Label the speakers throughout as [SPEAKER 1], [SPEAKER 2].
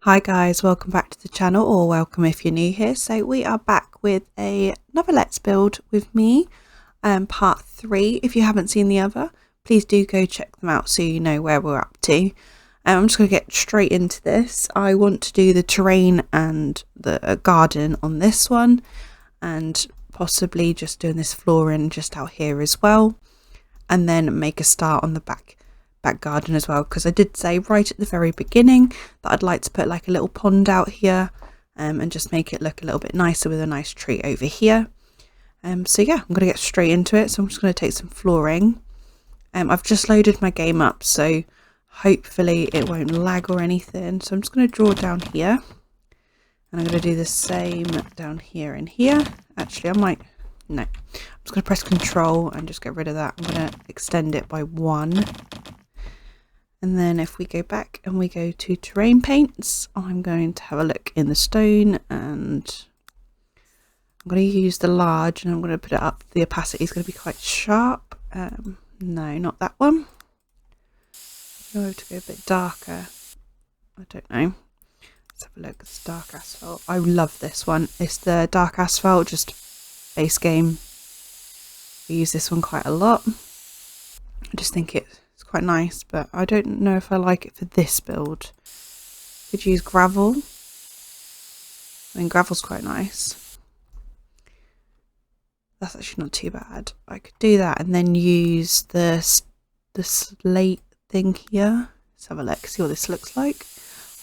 [SPEAKER 1] Hi guys, welcome back to the channel, or welcome if you're new here. So we are back with another Let's Build with me, part 3. If you haven't seen the other, please do go check them out so you know where we're up to. I'm just going to get straight into this. I want to do the terrain and the garden on this one, and possibly just doing this flooring just out here as well, and then make a start on the back garden as well, because I did say right at the very beginning that I'd like to put like a little pond out here and just make it look a little bit nicer with a nice tree over here. So yeah, I'm going to get straight into it. So I'm just going to take some flooring. I've just loaded my game up, so hopefully it won't lag or anything. So I'm just going to draw down here, and I'm going to do the same down here and here. Actually, I'm just going to press Control and just get rid of that. I'm going to extend it by 1. And then if we go back and we go to terrain paints, I'm going to have a look in the stone, and I'm going to use the large, and I'm going to put it up. The opacity is going to be quite sharp. No, not that one. I'm going to go a bit darker. I don't know. Let's have a look. It's dark asphalt. I love this one. It's the dark asphalt, just base game. We use this one quite a lot. I just think it's quite nice, but I don't know if I like it for this build. Could use gravel. I mean, gravel's quite nice. That's actually not too bad. I could do that and then use the slate thing here. Let's have a look, see what this looks like.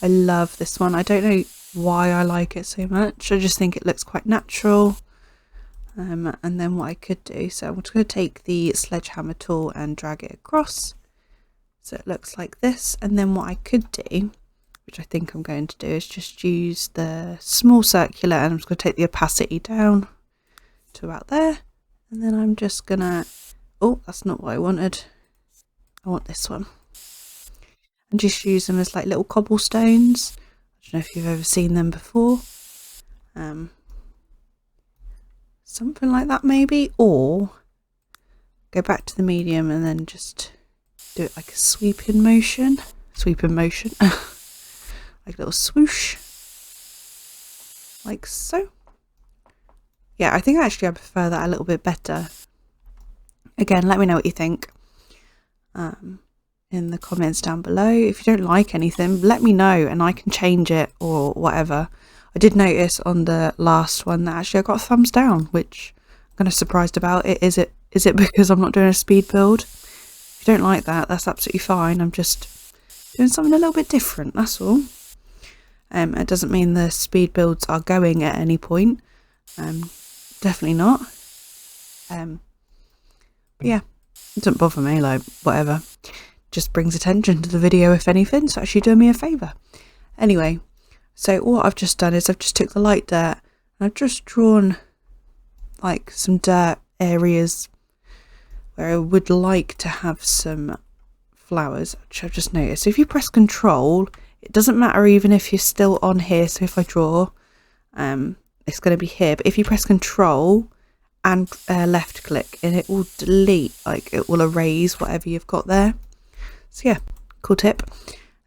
[SPEAKER 1] I love this one. I don't know why I like it so much. I just think it looks quite natural. And then what I could do, so I'm just going to take the sledgehammer tool and drag it across. So it looks like this, and then what I could do, which I think I'm going to do, is just use the small circular, and I'm just going to take the opacity down to about there, and then I'm just gonna, oh, that's not what I wanted. I want this one. And just use them as like little cobblestones. I don't know if you've ever seen them before. Something like that maybe, or go back to the medium and then just do it like a sweeping motion, like a little swoosh, like so. Yeah, I think actually I prefer that a little bit better. Again, let me know what you think in the comments down below. If you don't like anything, let me know and I can change it or whatever. I did notice on the last one that actually I got a thumbs down, which I'm kind of surprised about. Is it because I'm not doing a speed build? If you don't like that, that's absolutely fine. I'm just doing something a little bit different, that's all. It doesn't mean the speed builds are going at any point. Definitely not. But yeah, it doesn't bother me, like, whatever. Just brings attention to the video, if anything, so actually doing me a favour. Anyway, so what I've just done is I've just took the light dirt and I've just drawn like some dirt areas where I would like to have some flowers, which I've just noticed. So if you press Control, it doesn't matter even if you're still on here. So if I draw, it's going to be here. But if you press Control and left click, and it will delete, like it will erase whatever you've got there. So yeah, cool tip.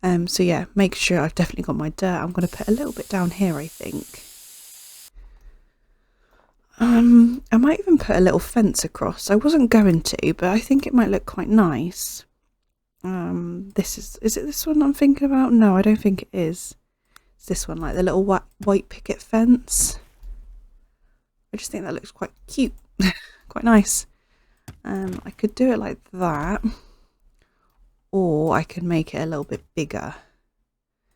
[SPEAKER 1] So yeah, make sure I've definitely got my dirt. I'm going to put a little bit down here, I think. I might even put a little fence across. I wasn't going to, but I think it might look quite nice. Is it this one I'm thinking about? No, I don't think it is. It's this one, like the little white picket fence. I just think that looks quite cute, quite nice. I could do it like that, or I could make it a little bit bigger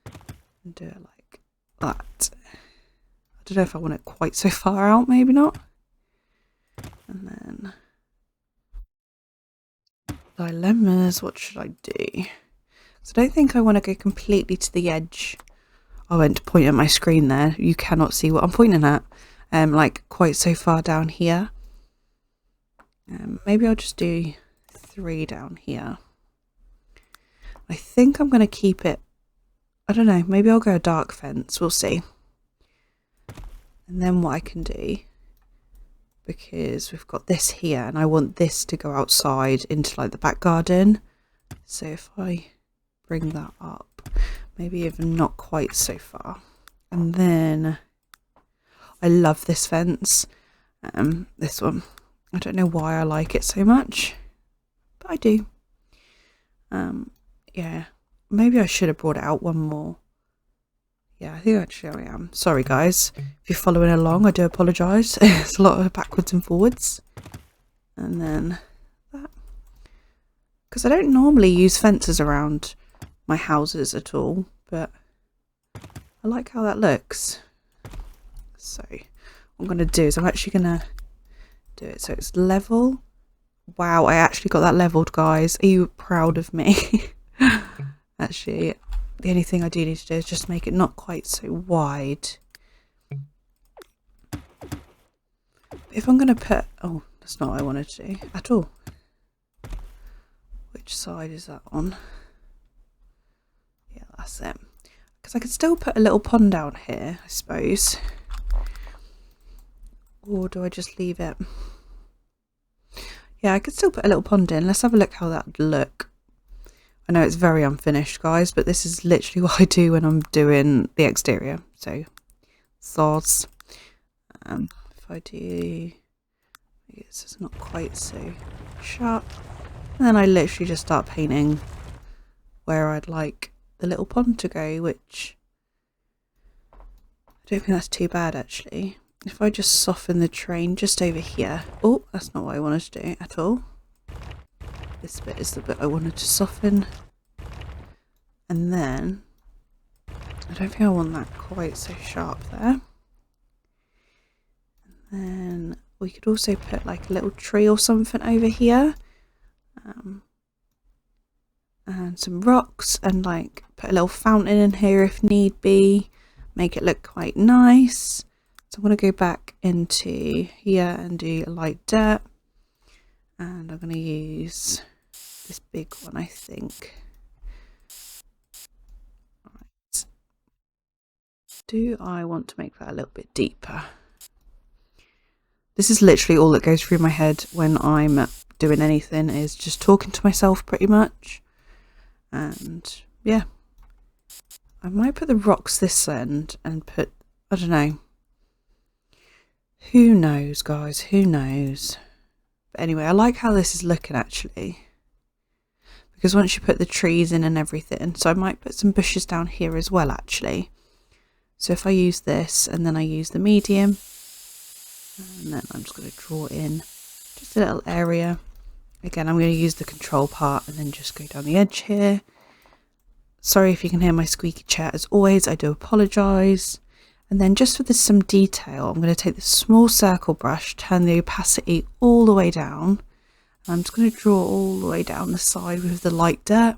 [SPEAKER 1] and do it like that. I don't know if I want it quite so far out, maybe not. And then dilemmas, what should I do? So I don't think I want to go completely to the edge. I went to point at my screen there. You cannot see what I'm pointing at. Like quite so far down here. Maybe I'll just do 3 down here. I think I'm going to keep it, I don't know, maybe I'll go a dark fence, we'll see. And then what I can do, because we've got this here and I want this to go outside into like the back garden. So if I bring that up, maybe even not quite so far. And then I love this fence, this one. I don't know why I like it so much, but I do. Yeah, maybe I should have brought it out one more. Yeah, I think actually I am. Sorry guys, if you're following along, I do apologise. It's a lot of backwards and forwards. And then that. Because I don't normally use fences around my houses at all, but I like how that looks. So what I'm going to do is I'm actually going to do it so it's level. Wow, I actually got that leveled, guys. Are you proud of me? Actually, the only thing I do need to do is just make it not quite so wide. If I'm going to put... Oh, that's not what I wanted to do at all. Which side is that on? Yeah, that's it. Because I could still put a little pond down here, I suppose. Or do I just leave it? Yeah, I could still put a little pond in. Let's have a look how that would look. I know it's very unfinished, guys, but this is literally what I do when I'm doing the exterior. So, sauce. If I do... This is not quite so sharp. And then I literally just start painting where I'd like the little pond to go, which I don't think that's too bad, actually. If I just soften the train just over here. Oh, that's not what I wanted to do at all. This bit is the bit I wanted to soften. And then, I don't think I want that quite so sharp there. And then we could also put like a little tree or something over here. And some rocks, and like put a little fountain in here if need be. Make it look quite nice. So I'm going to go back into here and do a light dirt. And I'm going to use this big one, I think. Right. Do I want to make that a little bit deeper? This is literally all that goes through my head when I'm doing anything, is just talking to myself pretty much. And yeah, I might put the rocks this end and put, I don't know. Who knows, guys? Who knows? But anyway, I like how this is looking, actually. Because once you put the trees in and everything, so I might put some bushes down here as well, actually. So if I use this and then I use the medium, and then I'm just going to draw in just a little area. Again, I'm going to use the control part and then just go down the edge here. Sorry if you can hear my squeaky chair. As always, I do apologise. And then just for this some detail, I'm going to take this small circle brush, turn the opacity all the way down. And I'm just going to draw all the way down the side with the light dirt.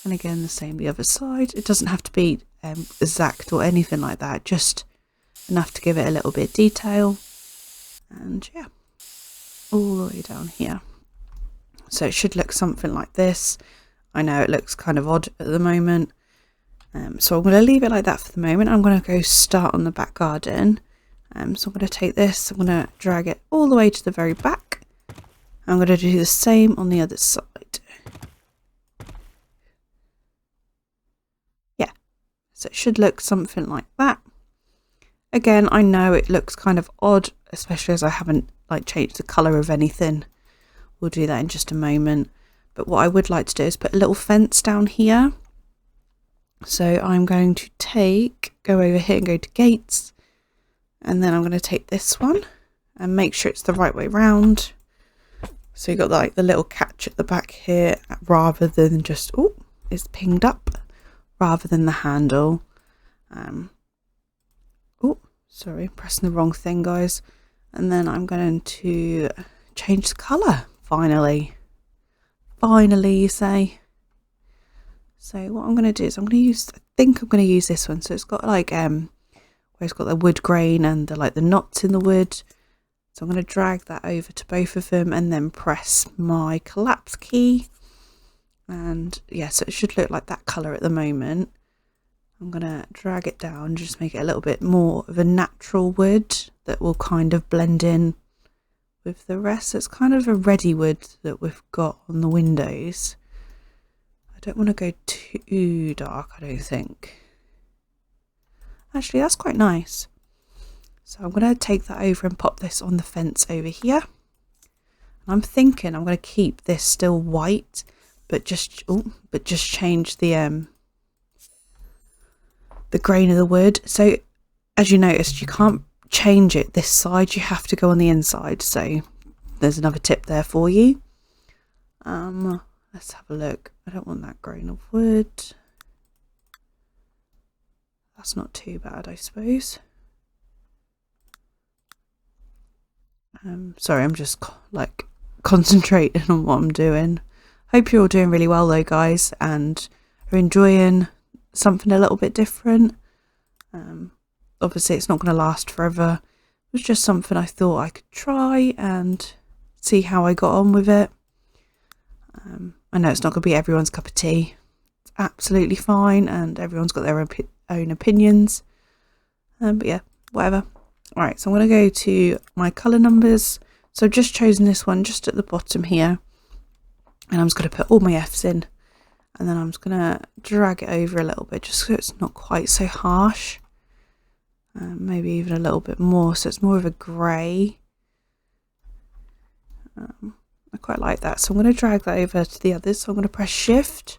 [SPEAKER 1] And again, the same the other side. It doesn't have to be exact or anything like that, just enough to give it a little bit of detail. And yeah, all the way down here. So it should look something like this. I know it looks kind of odd at the moment. So I'm going to leave it like that for the moment. I'm going to go start on the back garden. So I'm going to take this, I'm going to drag it all the way to the very back. I'm going to do the same on the other side. Yeah, so it should look something like that. Again, I know it looks kind of odd, especially as I haven't like changed the colour of anything. We'll do that in just a moment. But what I would like to do is put a little fence down here. So I'm going to go over here and go to gates. And then I'm going to take this one and make sure it's the right way round. So you've got like the little catch at the back here rather than just, oh, it's pinged up rather than the handle. Oh, sorry, pressing the wrong thing, guys. And then I'm going to change the colour, finally. Finally, you say. So what I'm going to do is I'm going to use, I think I'm going to use this one. So it's got like, where it's got the wood grain and the knots in the wood. So I'm going to drag that over to both of them and then press my collapse key. And yeah, so it should look like that colour at the moment. I'm going to drag it down, just make it a little bit more of a natural wood that will kind of blend in with the rest. So it's kind of a ready wood that we've got on the windows. I don't want to go too dark, I don't think. Actually, that's quite nice. So I'm going to take that over and pop this on the fence over here. I'm thinking I'm going to keep this still white, but just change the grain of the wood. So as you noticed, you can't change it this side, you have to go on the inside. So there's another tip there for you. Let's have a look. I don't want that grain of wood. That's not too bad, I suppose. Sorry, I'm just like concentrating on what I'm doing. Hope you're all doing really well though, guys, and are enjoying something a little bit different. Obviously it's not going to last forever. It was just something I thought I could try and see how I got on with it. I know it's not going to be everyone's cup of tea. It's absolutely fine, and everyone's got their own opinions. But yeah, whatever. Alright, so I'm going to go to my colour numbers. So I've just chosen this one just at the bottom here. And I'm just going to put all my Fs in. And then I'm just going to drag it over a little bit just so it's not quite so harsh. Maybe even a little bit more, so it's more of a grey. I quite like that. So I'm going to drag that over to the others. So I'm going to press shift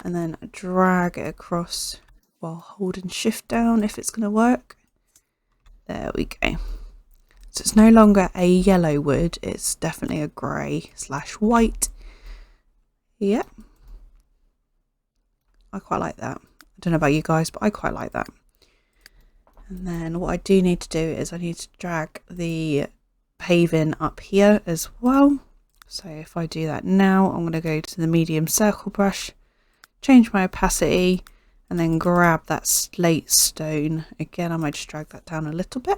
[SPEAKER 1] and then drag it across while holding shift down if it's going to work. There we go. So it's no longer a yellow wood, it's definitely a grey / white. Yep. I quite like that. I don't know about you guys, but I quite like that. And then what I do need to do is I need to drag the paving up here as well. So if I do that now, I'm going to go to the medium circle brush, change my opacity, and then grab that slate stone. Again, I might just drag that down a little bit.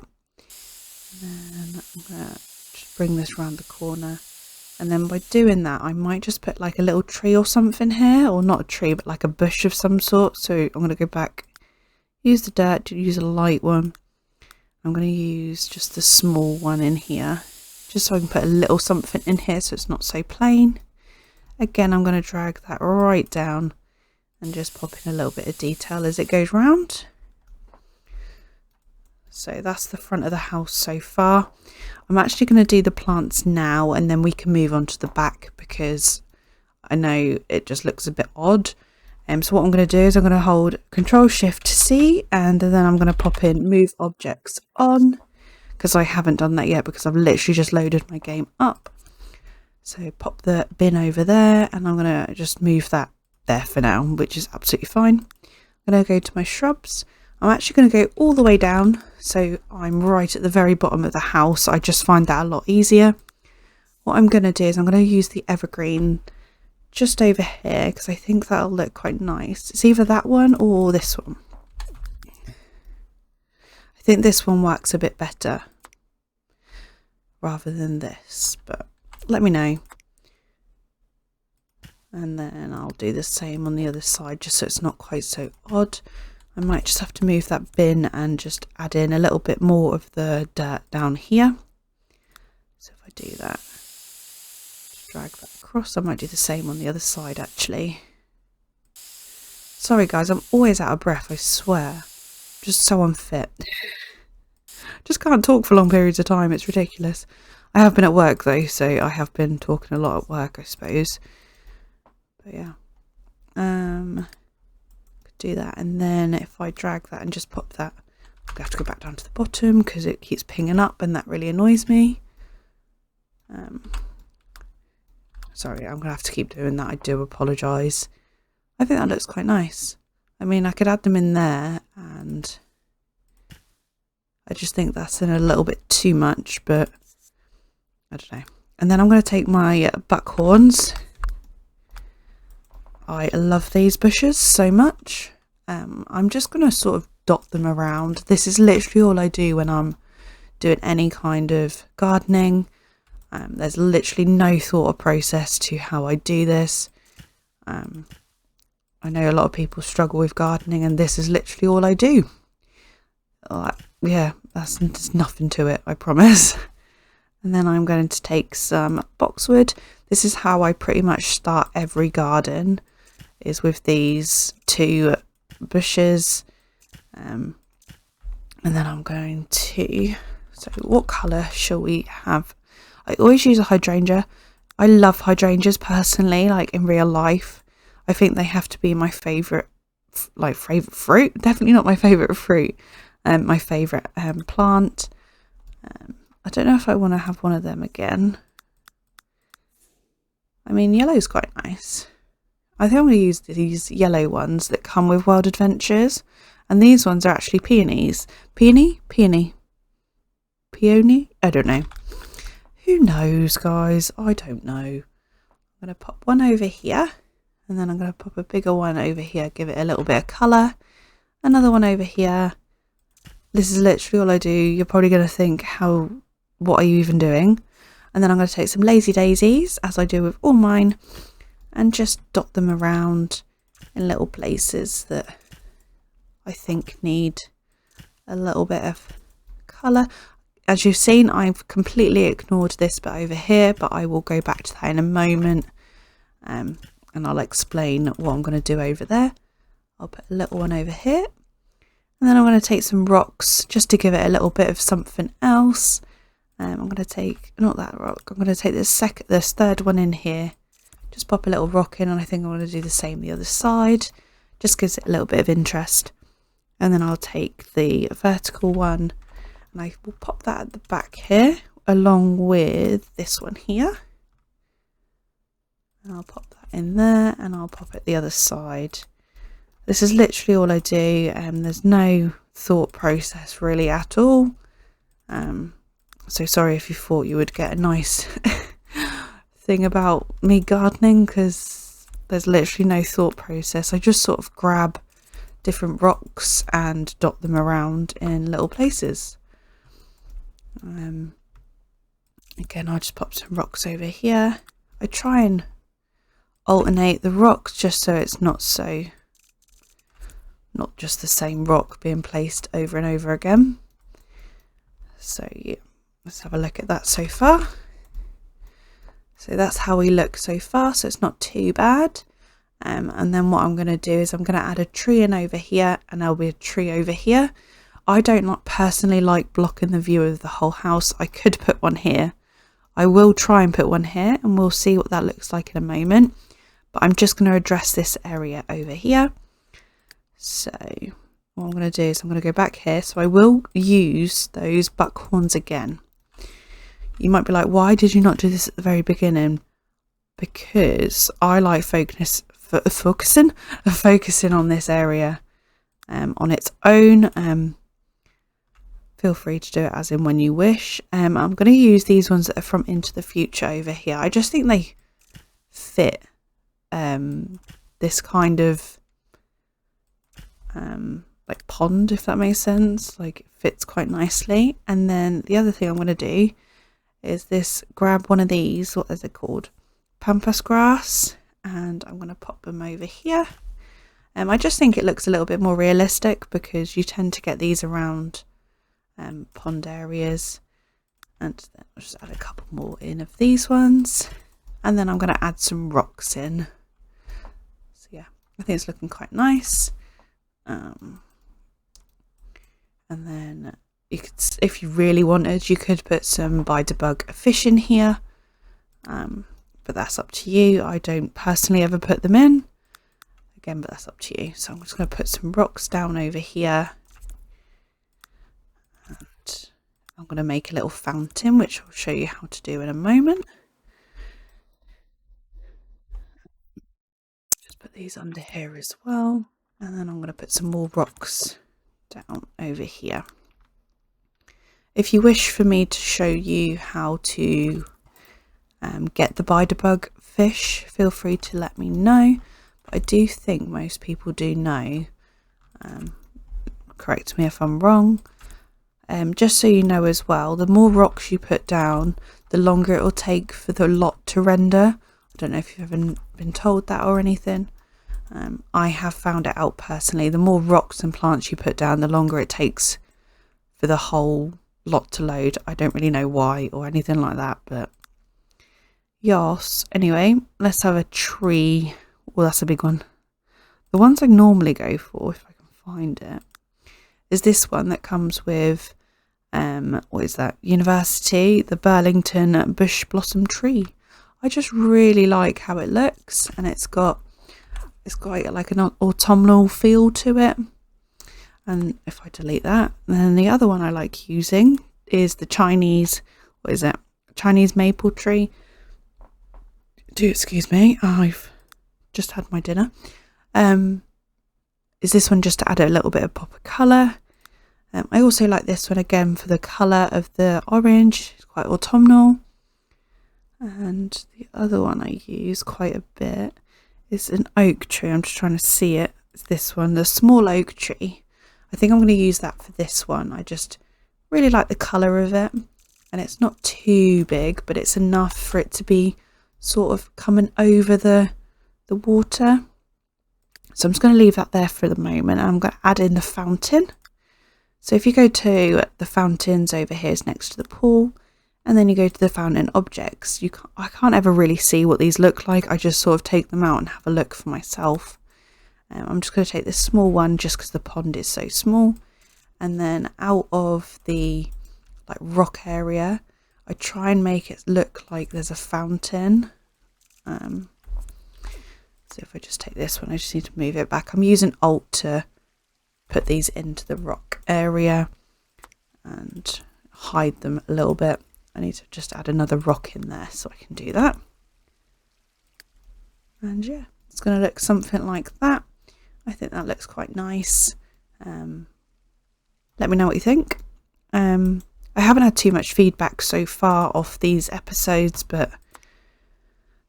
[SPEAKER 1] And then I'm going to just bring this around the corner. And then by doing that, I might just put like a little tree or something here, or not a tree, but like a bush of some sort. So I'm going to go back, use the dirt, use a light one. I'm going to use just the small one in here, just so I can put a little something in here so it's not so plain. Again, I'm going to drag that right down and just pop in a little bit of detail as it goes round. So that's the front of the house so far. I'm actually going to do the plants now and then we can move on to the back because I know it just looks a bit odd. So what I'm going to do is I'm going to hold Control-Shift-C and then I'm going to pop in Move Objects On, because I haven't done that yet because I've literally just loaded my game up. So pop the bin over there and I'm going to just move that there for now, which is absolutely fine. I'm going to go to my shrubs. I'm actually going to go all the way down, so I'm right at the very bottom of the house. I just find that a lot easier. What I'm going to do is I'm going to use the evergreen just over here because I think that'll look quite nice. It's either that one or this one. I think this one works a bit better rather than this, but let me know. And then I'll do the same on the other side just so it's not quite so odd. I might just have to move that bin and just add in a little bit more of the dirt down here. So if I do that, just drag that across. I might do the same on the other side actually. Sorry guys, I'm always out of breath, I swear. Just so unfit. Just can't talk for long periods of time, it's ridiculous. I have been at work though, so I have been talking a lot at work I suppose. But yeah. Do that, and then if I drag that and just pop that, I'm gonna have to go back down to the bottom because it keeps pinging up and that really annoys me. Sorry, I'm gonna have to keep doing that. I do apologise. I think that looks quite nice. I mean, I could add them in there, and I just think that's in a little bit too much, but I don't know. And then I'm going to take my buckhorns. I love these bushes so much. I'm just going to sort of dot them around. This is literally all I do when I'm doing any kind of gardening. There's literally no thought or process to how I do this. I know a lot of people struggle with gardening and this is literally all I do. Yeah, there's nothing to it, I promise. And then I'm going to take some boxwood. This is how I pretty much start every garden. is with these two bushes. And then I'm going to, so what colour shall we have? I always use a hydrangea. I love hydrangeas personally, like in real life. I think they have to be my favourite, like favourite fruit. Definitely not my favourite fruit. My favourite plant. I don't know if I want to have one of them again. I mean, yellow's quite nice. I think I'm going to use these yellow ones that come with Wild Adventures. And these ones are actually peonies. Peony? Peony? Peony? I don't know. Who knows, guys? I don't know. I'm going to pop one over here. And then I'm going to pop a bigger one over here. Give it a little bit of colour. Another one over here. This is literally all I do. You're probably going to think, what are you even doing? And then I'm going to take some lazy daisies, as I do with all mine, and just dot them around in little places that I think need a little bit of colour. As you've seen, I've completely ignored this bit over here, but I will go back to that in a moment, and I'll explain what I'm going to do over there. I'll put a little one over here, and then I'm going to take some rocks just to give it a little bit of something else. I'm going to take, not that rock, I'm going to take this third one in here, just pop a little rock in, and I think I'm going to do the same the other side, just gives it a little bit of interest. And then I'll take the vertical one, and I will pop that at the back here, along with this one here. And I'll pop that in there, and I'll pop it the other side. This is literally all I do, and there's no thought process really at all. So sorry if you thought you would get a nice thing about me gardening, because there's literally no thought process. I just sort of grab different rocks and dot them around in little places. Again, I'll just pop some rocks over here. I try and alternate the rocks just so it's not just the same rock being placed over and over again. So yeah, let's have a look at that so far. So that's how we look so far, so it's not too bad. And then what I'm going to do is I'm going to add a tree in over here, and there'll be a tree over here. I don't personally like blocking the view of the whole house. I could put one here. I will try and put one here, and we'll see what that looks like in a moment. But I'm just going to address this area over here. So what I'm going to do is I'm going to go back here. So I will use those buckhorns again. You might be like, why did you not do this at the very beginning? Because I like focusing on this area on its own. Feel free to do it as in when you wish. I'm going to use these ones that are from Into the Future over here. I just think they fit this kind of like pond, if that makes sense. Like, it fits quite nicely. And then the other thing I'm going to do is grab one of these, what is it called, pampas grass, and I'm going to pop them over here. I just think it looks a little bit more realistic, because you tend to get these around pond areas. And then I'll just add a couple more in of these ones, and then I'm going to add some rocks in. So yeah, I think it's looking quite nice. And then you could, if you really wanted, you could put some by-debug fish in here, but that's up to you. I don't personally ever put them in again, but that's up to you. So I'm just going to put some rocks down over here, and I'm going to make a little fountain, which I'll show you how to do in a moment. Just put these under here as well, and then I'm going to put some more rocks down over here. If you wish for me to show you how to get the by-debug fish, feel free to let me know. But I do think most people do know. Correct me if I'm wrong. Just so you know as well, the more rocks you put down, the longer it will take for the lot to render. I don't know if you've ever been told that or anything. I have found it out personally. The more rocks and plants you put down, the longer it takes for the whole lot to load. I don't really know why or anything like that, but yes. Anyway, let's have a tree. Well, that's a big one. The ones I normally go for, if I can find it, is this one that comes with, what is that? University, the Burlington Bush Blossom Tree. I just really like how it looks, and it's got like an autumnal feel to it. And if I delete that, then the other one I like using is the Chinese, what is it? Chinese maple tree. Do excuse me, I've just had my dinner. Is this one just to add a little bit of pop of colour. I also like this one again for the colour of the orange. It's quite autumnal. And the other one I use quite a bit is an oak tree. I'm just trying to see it. It's this one, the small oak tree. I think I'm going to use that for this one. I just really like the colour of it. And it's not too big, but it's enough for it to be sort of coming over the water. So I'm just going to leave that there for the moment. I'm going to add in the fountain. So if you go to the fountains over here, it's next to the pool, and then you go to the fountain objects. I can't ever really see what these look like. I just sort of take them out and have a look for myself. I'm just going to take this small one just because the pond is so small. And then out of the like rock area, I try and make it look like there's a fountain. So if I just take this one, I just need to move it back. I'm using Alt to put these into the rock area and hide them a little bit. I need to just add another rock in there so I can do that. And yeah, it's going to look something like that. I think that looks quite nice. Let me know what you think. I haven't had too much feedback so far off these episodes, but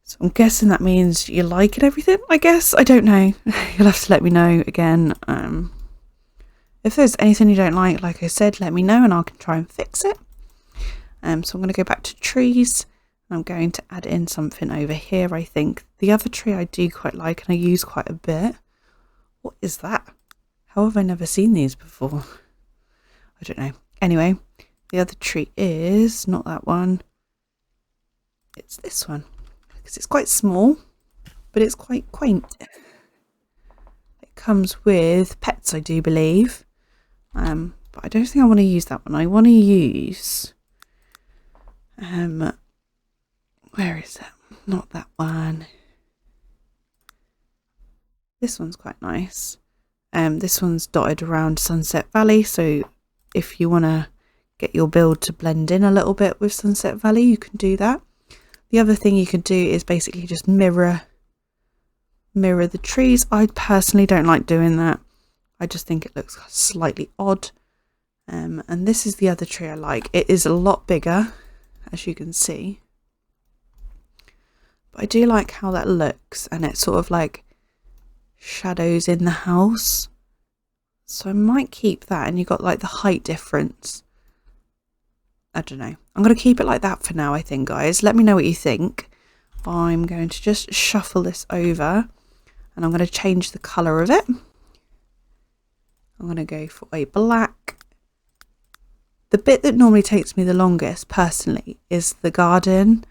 [SPEAKER 1] so I'm guessing that means you like it, everything, I guess. I don't know. You'll have to let me know again. If there's anything you don't like I said, let me know and I can try and fix it. So I'm going to go back to trees. I'm going to add in something over here, I think. The other tree I do quite like and I use quite a bit. What is that? How have I never seen these before? I don't know. Anyway, the other tree is not that one. It's this one. Because it's quite small, but it's quite quaint. It comes with pets, I do believe. But I don't think I want to use that one. I want to use... where is it? Not that one. This one's quite nice. This one's dotted around Sunset Valley, so if you want to get your build to blend in a little bit with Sunset Valley, you can do that. The other thing you could do is basically just mirror the trees. I personally don't like doing that. I just think it looks slightly odd. And this is the other tree I like. It is a lot bigger, as you can see. But I do like how that looks, and it's sort of like shadows in the house. So I might keep that, and you've got like the height difference. I don't know. I'm going to keep it like that for now, I think, guys. Let me know what you think. I'm going to just shuffle this over, and I'm going to change the colour of it. I'm going to go for a black. The bit that normally takes me the longest, personally, is the garden.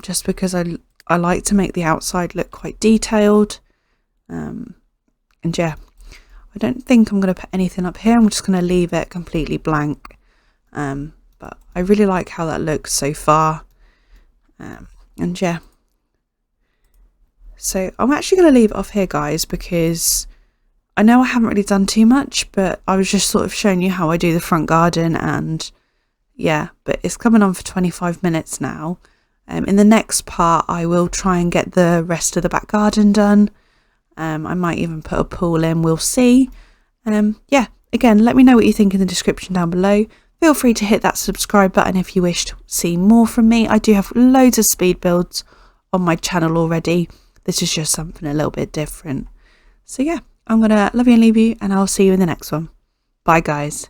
[SPEAKER 1] Just because I like to make the outside look quite detailed. And yeah, I don't think I'm going to put anything up here. I'm just going to leave it completely blank. But I really like how that looks so far. And yeah. So I'm actually going to leave it off here, guys, because I know I haven't really done too much, but I was just sort of showing you how I do the front garden, and yeah, but it's coming on for 25 minutes now. In the next part, I will try and get the rest of the back garden done. I might even put a pool in, we'll see. Yeah, again, let me know what you think in the description down below. Feel free to hit that subscribe button if you wish to see more from me. I do have loads of speed builds on my channel already. This is just something a little bit different. So yeah, I'm going to love you and leave you, and I'll see you in the next one. Bye, guys.